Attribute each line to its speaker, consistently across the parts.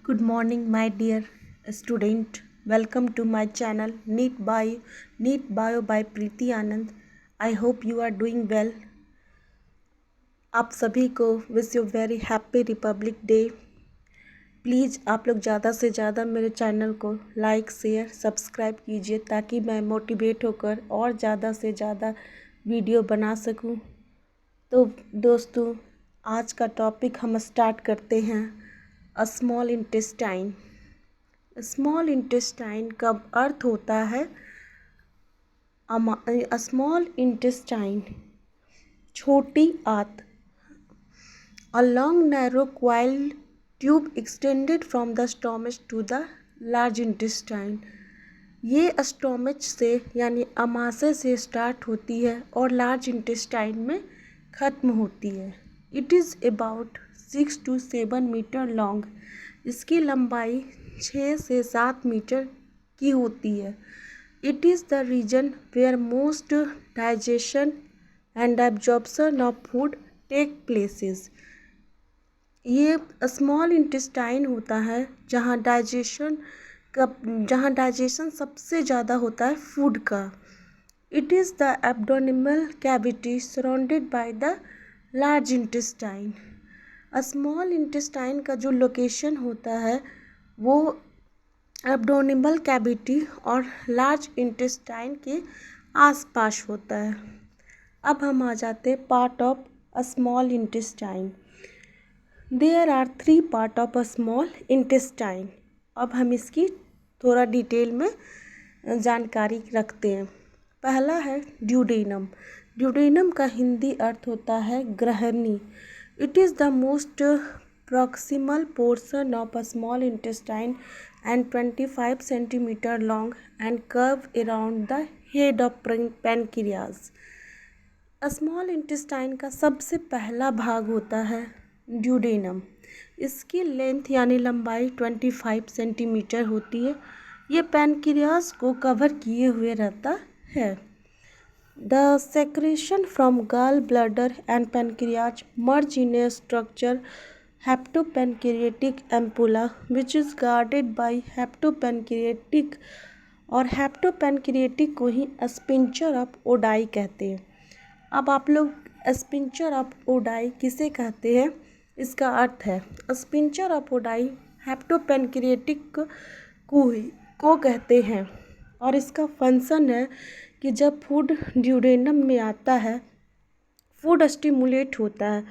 Speaker 1: Good morning, my dear student. Welcome to my channel Neat Bio by Preeti Anand. I hope you are doing well. आप सभी को wish you very happy Republic day. Please आप लोग ज़्यादा से ज़्यादा मेरे चैनल को लाइक शेयर सब्सक्राइब कीजिए ताकि मैं मोटिवेट होकर और ज़्यादा से ज़्यादा वीडियो बना सकूं। तो दोस्तों, आज का टॉपिक हम स्टार्ट करते हैं। Small intestine. स्मॉल इंटेस्टाइन का अर्थ होता है स्मॉल इंटेस्टाइन, छोटी आंत। A long narrow coiled tube extended from the stomach to the large intestine। ये स्टोमच से यानी अमाशय से स्टार्ट होती है और लार्ज इंटेस्टाइन में ख़त्म होती है। It is about 6 to 7 metre long. इसकी लंबाई 6 से 7 मीटर की होती है। It is the region where most digestion and absorption of food take places. ये स्मॉल इंटेस्टाइन होता है जहाँ डाइजेशन सबसे ज़्यादा होता है फूड का। It is the abdominal cavity surrounded by the large intestine. Small intestine का जो लोकेशन होता है वो एब्डोमिनल कैविटी और लार्ज इंटेस्टाइन के आसपास होता है। अब हम आ जाते हैं part of small intestine. There are 3 part of a small intestine. अब हम इसकी थोड़ा डिटेल में जानकारी रखते हैं। पहला है ड्यूडेनम। ड्यूडेनम का हिंदी अर्थ होता है ग्रहणी। It is the most proximal portion of a small intestine and 25 centimeter long and curve around the head of pancreas। Small intestine का सबसे पहला भाग होता है ड्यूडेनम। इसकी लेंथ यानी लंबाई 25 सेंटीमीटर होती है। ये पैनक्रियास को कवर किए हुए रहता है। The secretion from gallbladder and pancreas merge in a structure hepatopancreatic ampulla which is guarded by hepatopancreatic और हेप्टोपेनक्रिएटिक को ही स्पिंचर ऑफ ओडाई कहते हैं। अब आप लोग स्पिंचर ऑफ ओडाई किसे कहते हैं, इसका अर्थ है स्पिंचर ऑफ ओडाई हेप्टोपेनक्रिएटिक को कहते हैं और इसका फंक्शन है कि जब फूड ड्यूडेनम में आता है फूड स्टिमुलेट होता है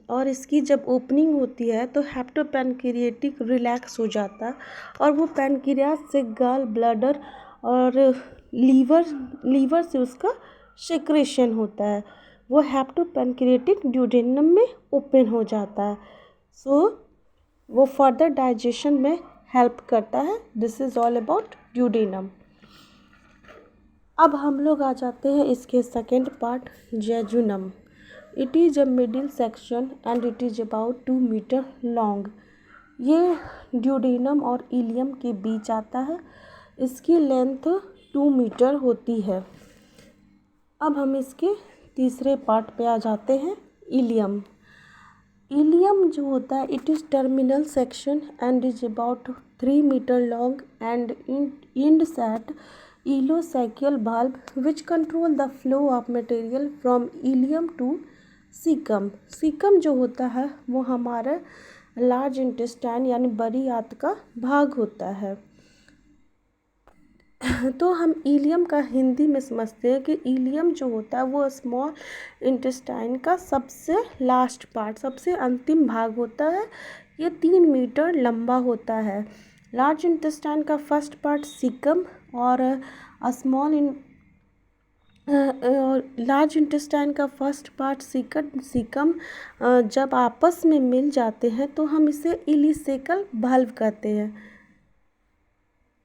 Speaker 1: और इसकी जब ओपनिंग होती है तो हेप्टोपेनक्रिएटिक रिलैक्स हो जाता है और वो पैनक्रियास से गॉल ब्लैडर और लीवर से उसका सेक्रेशन होता है। वो हेप्टोपेनक्रिएटिक ड्यूडेनम में ओपन हो जाता है। सो वो फर्दर डाइजेशन में हेल्प करता है। This is all about duodenum. अब हम लोग आ जाते हैं इसके second part jejunum. It is a middle section and it is about 2 metre long. ये ड्यूडेनम और इलियम के बीच आता है। इसकी लेंथ 2 मीटर होती है। अब हम इसके तीसरे पार्ट पे आ जाते हैं इलियम। इलियम जो होता है it is terminal section and is about 3 metres long and ends at ileocaecal valve which control the flow of material from ileum to caecum. Caecum जो होता है वो हमारे लार्ज इंटेस्टाइन यानी बड़ी आंत का भाग होता है। तो हम इलियम का हिंदी में समझते हैं कि इलियम जो होता है वो स्मॉल इंटेस्टाइन का सबसे लास्ट पार्ट, सबसे अंतिम भाग होता है। ये 3 मीटर लंबा होता है। लार्ज इंटेस्टाइन का फर्स्ट पार्ट सीकम और लार्ज इंटेस्टाइन का फर्स्ट पार्ट सीकम जब आपस में मिल जाते हैं तो हम इसे इलिसेकल वाल्व कहते हैं।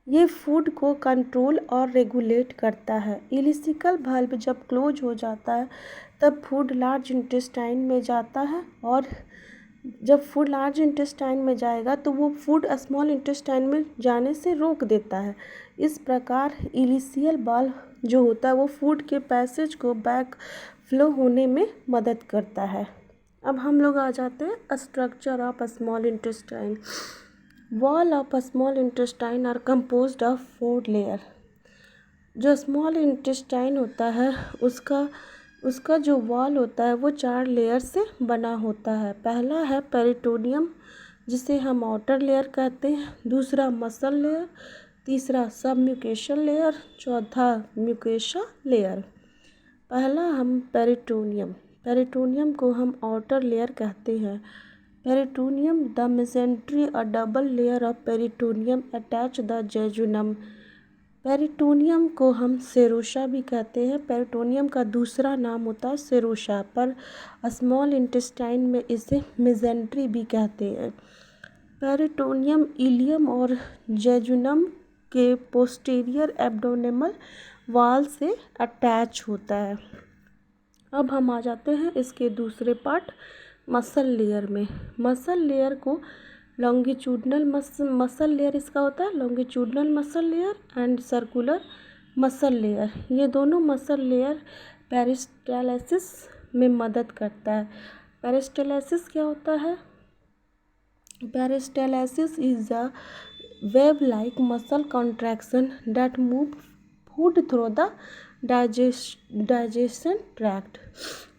Speaker 1: ये फूड को कंट्रोल और रेगुलेट करता है। इलिसिकल वाल्व जब क्लोज हो जाता है तब फूड लार्ज इंटेस्टाइन में जाता है और जब फूड लार्ज इंटेस्टाइन में जाएगा तो वो फूड स्मॉल इंटेस्टाइन में जाने से रोक देता है। इस प्रकार इलिसियल वाल्व जो होता है वो फूड के पैसेज को बैक फ्लो होने में मदद करता है। अब हम लोग आ जाते हैं structure of small intestine. Wall of small intestine are composed of 4 layer. जो स्मॉल इंटेस्टाइन होता है उसका जो वॉल होता है वो 4 लेयर से बना होता है। पहला है पेरिटोनियम, जिसे हम आउटर लेयर कहते हैं। दूसरा मसल लेयर, तीसरा सब म्यूकेशल लेयर, चौथा म्यूकेशा लेयर। पहला हम पेरिटोनियम को हम आउटर लेयर कहते हैं। Peritoneum the mesentery a double layer of peritoneum attach the jejunum. Peritoneum को हम सेरोसा भी कहते हैं। पेरिटोनियम का दूसरा नाम होता है सेरोसा, पर स्मॉल इंटेस्टाइन में इसे मेसेंट्री भी कहते हैं। पेरिटोनियम इलियम और जेजुनम के पोस्टीरियर एब्डोमिनल वॉल से अटैच होता है। अब हम आ जाते हैं इसके दूसरे पार्ट मसल लेयर में। मसल लेयर को लॉन्गिट्यूडनल मसल लेयर इसका होता है, longitudinal muscle layer and circular muscle layer. ये दोनों मसल लेयर पेरिस्टालसिस में मदद करता है। पेरिस्टालसिस क्या होता है? Peristalsis is a wave like muscle contraction that move food through the digestion tract.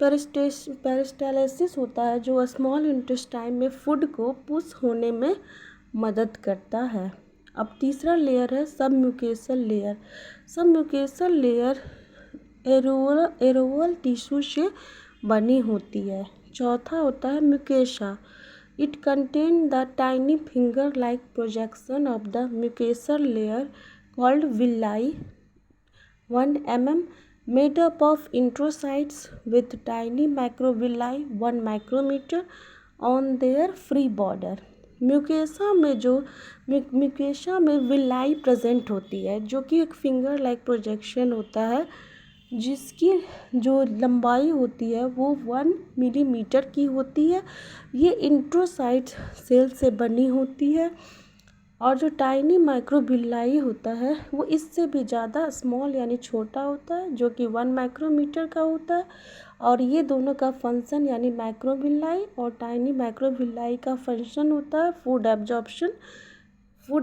Speaker 1: Peristalsis होता है जो स्मॉल इंटेस्टाइन में फूड को पुश होने में मदद करता है। अब तीसरा लेयर है सब म्यूकेशल लेयर। सब म्यूकेशल लेयर एरोवल टिश्यू से बनी होती है। चौथा होता है mucosa. It contain the tiny finger like projection of the mucosal layer called villi 1 mm made up of enterocytes with tiny microvilli 1 micrometer on their free border। Mucosa में villi present होती है, जो कि एक फिंगर लाइक प्रोजेक्शन होता है, जिसकी जो लंबाई होती है वो 1 मिलीमीटर की होती है। ये इंट्रोसाइट सेल से बनी होती है। और जो टाइनी माइक्रोविलाई होता है वो इससे भी ज़्यादा स्मॉल यानी छोटा होता है, जो कि 1 माइक्रोमीटर का होता है। और ये दोनों का फंक्शन यानी माइक्रोविलाई और टाइनी माइक्रोविलाई का फंक्शन होता है फूड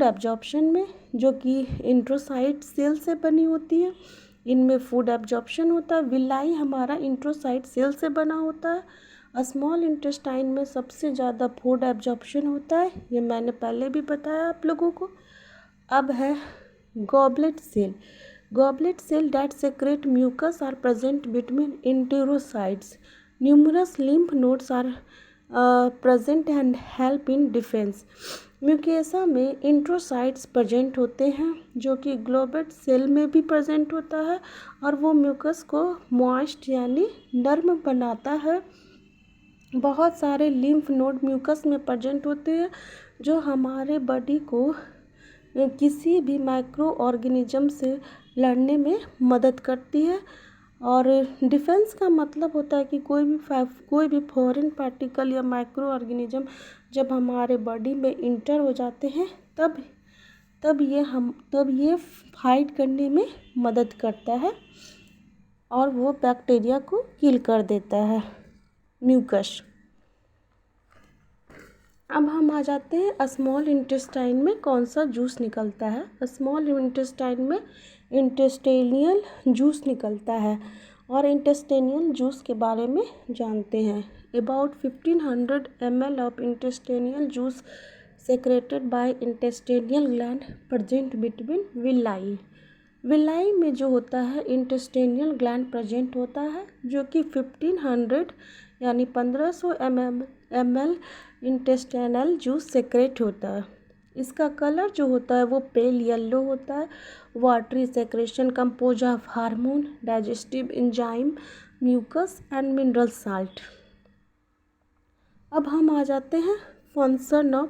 Speaker 1: एब्जॉर्प्शन में, जो कि इंट्रोसाइट सेल से बनी होती है। इनमें फूड एब्जॉर्प्शन होता है। विलाई हमारा इंट्रोसाइट सेल से बना होता है। स्मॉल इंटेस्टाइन में सबसे ज़्यादा फूड एब्जॉर्प्शन होता है, ये मैंने पहले भी बताया आप लोगों को। अब है goblet cell that secrete mucus are present between enterocytes. Numerous lymph nodes are present and help in defence. Mucosa में इंट्रोसाइट्स प्रेजेंट होते हैं, जो कि ग्लोबेट सेल में भी प्रेजेंट होता है, और वो म्यूकस को मॉइस्ट यानी नर्म बनाता है। बहुत सारे लिम्फ नोड म्यूकस में प्रेजेंट होते हैं, जो हमारे बॉडी को किसी भी माइक्रो ऑर्गेनिज्म से लड़ने में मदद करती है। और डिफेंस का मतलब होता है कि कोई भी फॉरेन पार्टिकल या माइक्रो ऑर्गेनिज्म जब हमारे बॉडी में इंटर हो जाते हैं तब ये फाइट करने में मदद करता है और वो बैक्टीरिया को किल कर देता है, म्यूकस। अब हम आ जाते हैं स्मॉल इंटेस्टाइन में कौन सा जूस निकलता है। स्मॉल इंटेस्टाइन में इंटेस्टाइनियल जूस निकलता है, और इंटेस्टाइनियल जूस के बारे में जानते हैं। About 1500 ml of intestinal juice secreted by intestinal gland present between villi में जो होता है इंटेस्टाइनियल ग्लैंड प्रेजेंट होता है, जो कि 1500 यानी 1500 ml इंटेस्टाइनल जूस सेक्रेट होता है। इसका कलर जो होता है वो पेल येलो होता है। Watery secretion compose of hormone, digestive enzyme, mucus and mineral salt. अब हम आ जाते हैं फंक्शन ऑफ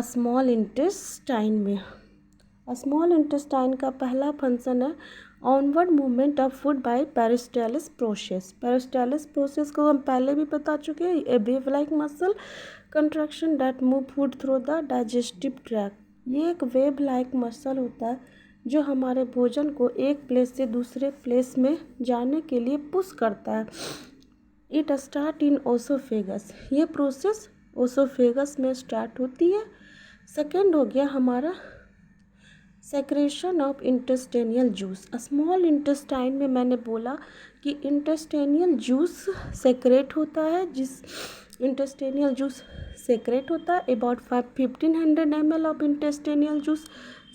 Speaker 1: स्मॉल इंटेस्टाइन में। स्मॉल इंटेस्टाइन का पहला फंक्शन है onward movement of food by peristalsis process को हम पहले भी बता चुके हैं। A wave like muscle contraction that move food through the digestive tract. ये एक वेव लाइक मसल होता है जो हमारे भोजन को एक प्लेस से दूसरे प्लेस में जाने के लिए पुश करता है। It start in oesophagus. ये प्रोसेस ओसोफेगस में स्टार्ट होती है, सेकेंड हो गया हमारा secretion of intestinal juice. Small intestine में मैंने बोला कि इंटेस्टेनियल जूस सेक्रेट होता है, जिस इंटेस्टेनियल जूस सेक्रेट होता है about 1500 ml of intestinal juice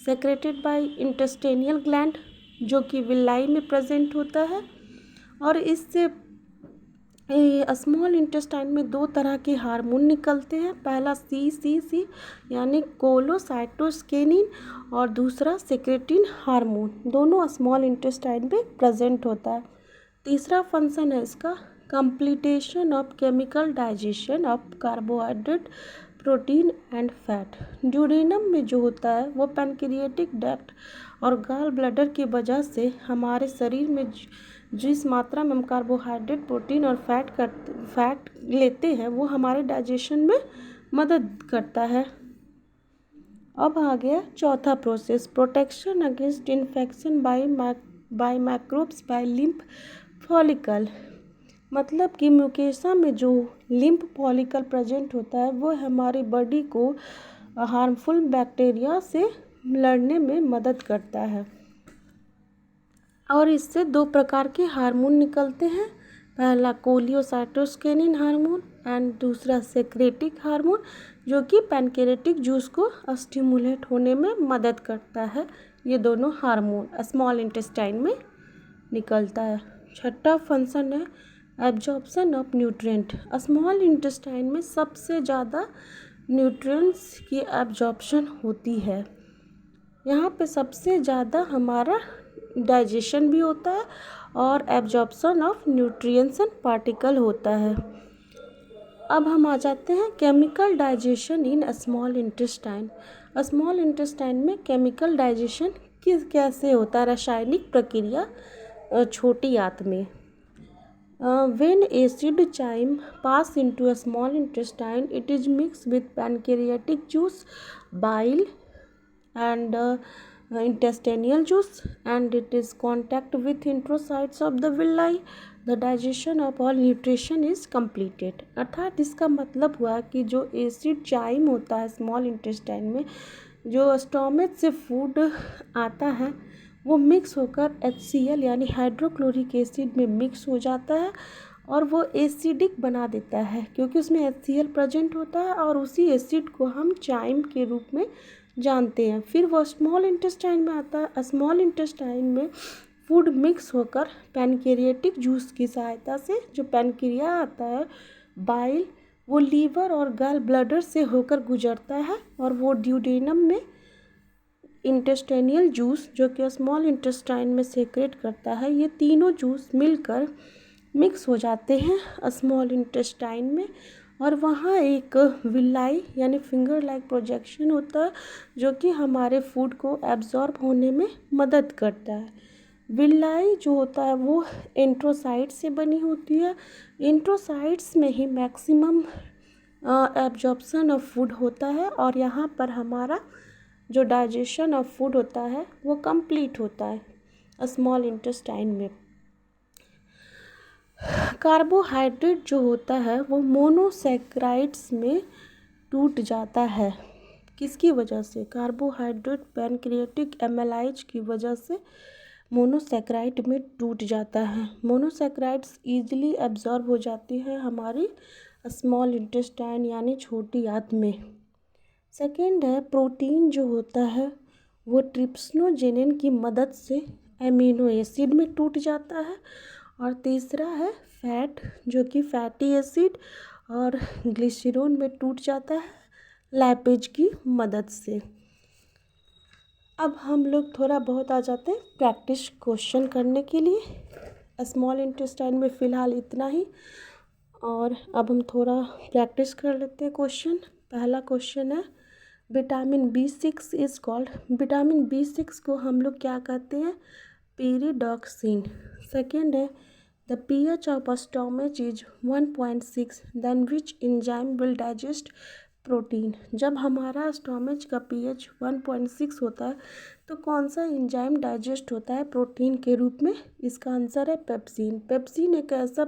Speaker 1: secreted by intestinal gland, जो कि विलाई में प्रेजेंट होता है। और इससे स्मॉल इंटेस्टाइन में दो तरह के हार्मोन निकलते हैं, पहला सी यानी कोलोसाइटोकिनिन और दूसरा सेक्रेटिन हार्मोन, दोनों स्मॉल इंटेस्टाइन में प्रेजेंट होता है। तीसरा फंक्शन है इसका completion of chemical digestion of carbohydrate, protein and fat. Duodenum में जो होता है वो पैनक्रियाटिक डक्ट और गॉल ब्लैडर की वजह से हमारे शरीर में जिस मात्रा में हम कार्बोहाइड्रेट, प्रोटीन और फैट लेते हैं वो हमारे डाइजेशन में मदद करता है। अब आ गया चौथा process, protection against infection by microbes by lymph follicle. मतलब कि म्यूकेसा में जो लिम्फ फॉलिकल प्रेजेंट होता है वो हमारी बॉडी को हार्मफुल बैक्टीरिया से लड़ने में मदद करता है। और इससे दो प्रकार के हार्मोन निकलते हैं, पहला कोलियोसाइटोकिनिन हार्मोन एंड दूसरा सेक्रेटिक हार्मोन, जो कि पैनक्रियाटिक जूस को स्टिमुलेट होने में मदद करता है। ये दोनों हार्मोन स्मॉल इंटेस्टाइन में निकलता है। छठा फंक्शन है absorption of nutrient. Small intestine में सबसे ज़्यादा न्यूट्रिएंट्स की एब्जॉर्प्शन होती है। यहाँ पे सबसे ज़्यादा हमारा डाइजेशन भी होता है और absorption of nutrients and particle होता है। अब हम आ जाते हैं chemical digestion in small intestine. Small intestine में केमिकल डाइजेशन कैसे होता है, रासायनिक प्रक्रिया छोटी आंत में। When acid chyme pass into a small intestine, it is mixed with pancreatic juice, bile, and intestinal juice, and it is contact with enterocytes of the villi. The digestion of all nutrition is completed। अर्थात इसका मतलब हुआ कि जो acid chyme होता है small intestine में, जो स्टोमच से फूड आता है वो मिक्स होकर HCl यानी हाइड्रोक्लोरिक एसिड में मिक्स हो जाता है और वो एसिडिक बना देता है, क्योंकि उसमें HCl प्रेजेंट होता है और उसी एसिड को हम चाइम के रूप में जानते हैं। फिर वो स्मॉल इंटेस्टाइन में आता है। स्मॉल इंटेस्टाइन में फूड मिक्स होकर पैनक्रियाटिक जूस की सहायता से, जो पैनक्रिया आता है, बाइल वो लीवर और गॉल ब्लैडर से होकर गुजरता है और वो ड्यूडेनम में इंटेस्टाइनल जूस जो कि स्मॉल इंटेस्टाइन में सेक्रेट करता है। ये तीनों जूस मिलकर मिक्स हो जाते हैं स्मॉल इंटेस्टाइन में और वहाँ एक विलाई यानी फिंगर लाइक प्रोजेक्शन होता है जो कि हमारे फूड को एब्जॉर्ब होने में मदद करता है। विलाई जो होता है वो एंट्रोसाइट से बनी होती है। एंट्रोसाइट्स में ही मैक्सिमम एब्जॉर्प्शन ऑफ फूड होता है और यहाँ पर हमारा जो डाइजेशन ऑफ फूड होता है वो कंप्लीट होता है स्मॉल इंटेस्टाइन में। कार्बोहाइड्रेट जो होता है वो मोनोसैकेराइड्स में टूट जाता है। किसकी वजह से? कार्बोहाइड्रेट पैनक्रियाटिक एमाइलेज की वजह से मोनोसैकेराइड में टूट जाता है। मोनोसैकेराइड्स ईजिली एब्जॉर्ब हो जाती है हमारी स्मॉल इंटेस्टाइन यानी छोटी आंत में। सेकेंड है प्रोटीन जो होता है वो ट्रिप्सिनोजेनिन की मदद से एमिनो एसिड में टूट जाता है। और तीसरा है फैट जो कि फैटी एसिड और ग्लिसरॉल में टूट जाता है लैपेज की मदद से। अब हम लोग थोड़ा बहुत आ जाते हैं प्रैक्टिस क्वेश्चन करने के लिए। स्मॉल इंटेस्टाइन में फ़िलहाल इतना ही और अब हम थोड़ा प्रैक्टिस कर लेते हैं क्वेश्चन। पहला क्वेश्चन है vitamin B6 is called. Vitamin B6 को हम लोग क्या कहते हैं? पेरिडॉक्सिन। सेकेंड है the pH of stomach is 1.6 then which enzyme will digest protein. जब हमारा स्टोमच का pH 1.6 होता है तो कौन सा एंजाइम डाइजेस्ट होता है प्रोटीन के रूप में? इसका आंसर है पेप्सिन। पेप्सिन एक ऐसा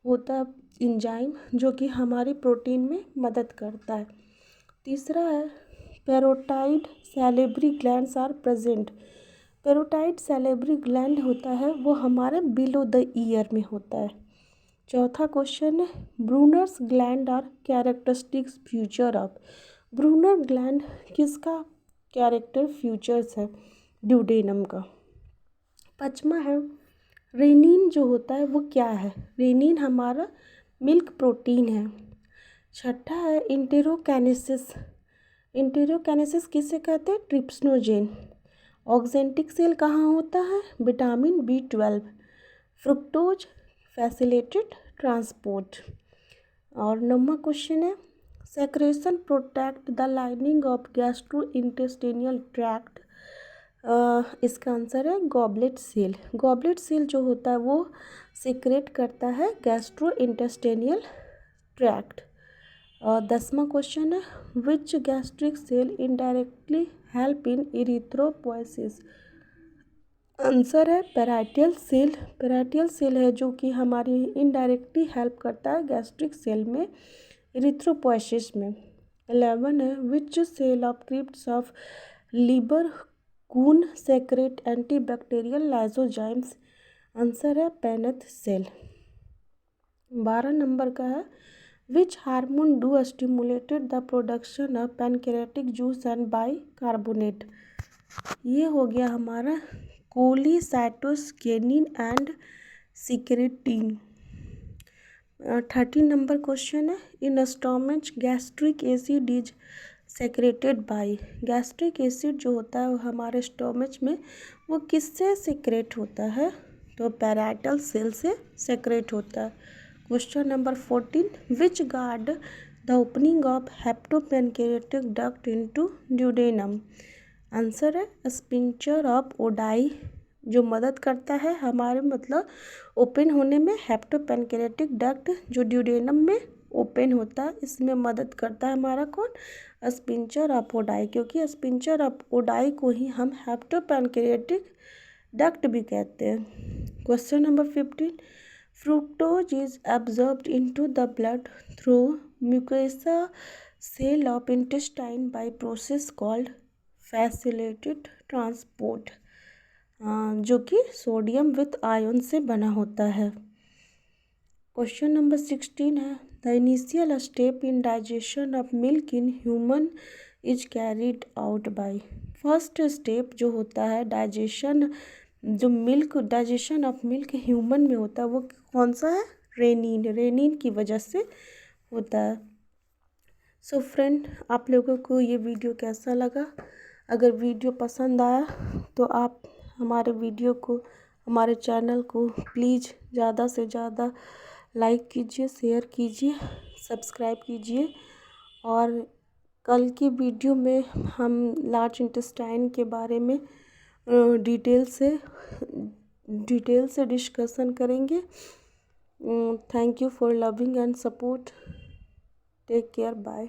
Speaker 1: होता है एंजाइम जो कि हमारी प्रोटीन में मदद करता है। तीसरा है parotid salivary glands are present. Parotid salivary gland होता है वो हमारे बिलो द ईयर में होता है। चौथा क्वेश्चन है Brunner's gland are characteristics feature of. Brunner gland किसका कैरेक्टर फ्यूचर्स है? ड्यूडेनम का। पांचवा है रेनिन जो होता है वो क्या है? रेनिन हमारा मिल्क प्रोटीन है। छठा है इंटेरोकैनेसिस। इंटेरोकैनेसिस किसे कहते हैं? ट्रिप्सिनोजेन। ऑक्जेंटिक सेल कहाँ होता है? Vitamin B12। Fructose facilitated transport. और 9वां क्वेश्चन है secretion protect the lining of gastrointestinal tract. इसका आंसर है गॉबलेट सेल। गॉबलेट सेल जो होता है वो सिक्रेट करता है गैस्ट्रोइंटेस्टिनल ट्रैक्ट। और 10वां क्वेश्चन है which gastric cell indirectly help in erythropoiesis. Answer है पैराइटल सेल। पैराइटल सेल है जो कि हमारी इनडायरेक्टली हेल्प करता है गैस्ट्रिक सेल में इरिथ्रोपोइसिस में। 11 है which cell of crypts of Lieberkuhn secrete antibacterial lysozymes. Answer है पेनेथ सेल। 12 नंबर का है which hormone do stimulated the production of pancreatic juice and bicarbonate. ये हो गया हमारा cholecystokinin and secretin. 13 number question है in stomach gastric acid is secreted by. Gastric acid जो होता है वो हमारे स्टोमच में वो किससे सेक्रेट होता है? तो पैराइटल सेल से सेक्रेट होता है। Question number 14 which guard the opening of hepatopancreatic duct into duodenum. Answer है स्पिंचर ऑफ ओडाई जो मदद करता है हमारे मतलब ओपन होने में। हेप्टोपैनक्रियाटिक डक्ट जो ड्यूडेनम में ओपन होता है इसमें मदद करता है हमारा कौन? स्पिंचर ऑफ ओडाई, क्योंकि स्पिंचर ऑफ ओडाई को ही हम हेप्टोपैनक्रियाटिक डक्ट भी कहते हैं। Question number 15 fructose is absorbed into the blood through mucosa cell of intestine by process called facilitated transport, जो कि सोडियम विथ आयन से बना होता है। क्वेश्चन नंबर 16 है the initial step in digestion of milk in human is carried out by. First step जो होता है डाइजेशन ऑफ मिल्क ह्यूमन में होता है वो कौन सा है? रेनिन। रेनिन की वजह से होता है। सो फ्रेंड आप लोगों को ये वीडियो कैसा लगा? अगर वीडियो पसंद आया तो आप हमारे चैनल को प्लीज़ ज़्यादा से ज़्यादा लाइक कीजिए, शेयर कीजिए, सब्सक्राइब कीजिए। और कल की वीडियो में हम लार्ज इंटेस्टाइन के बारे में डिटेल से डिस्कशन करेंगे। Thank you for loving and support. Take care, bye.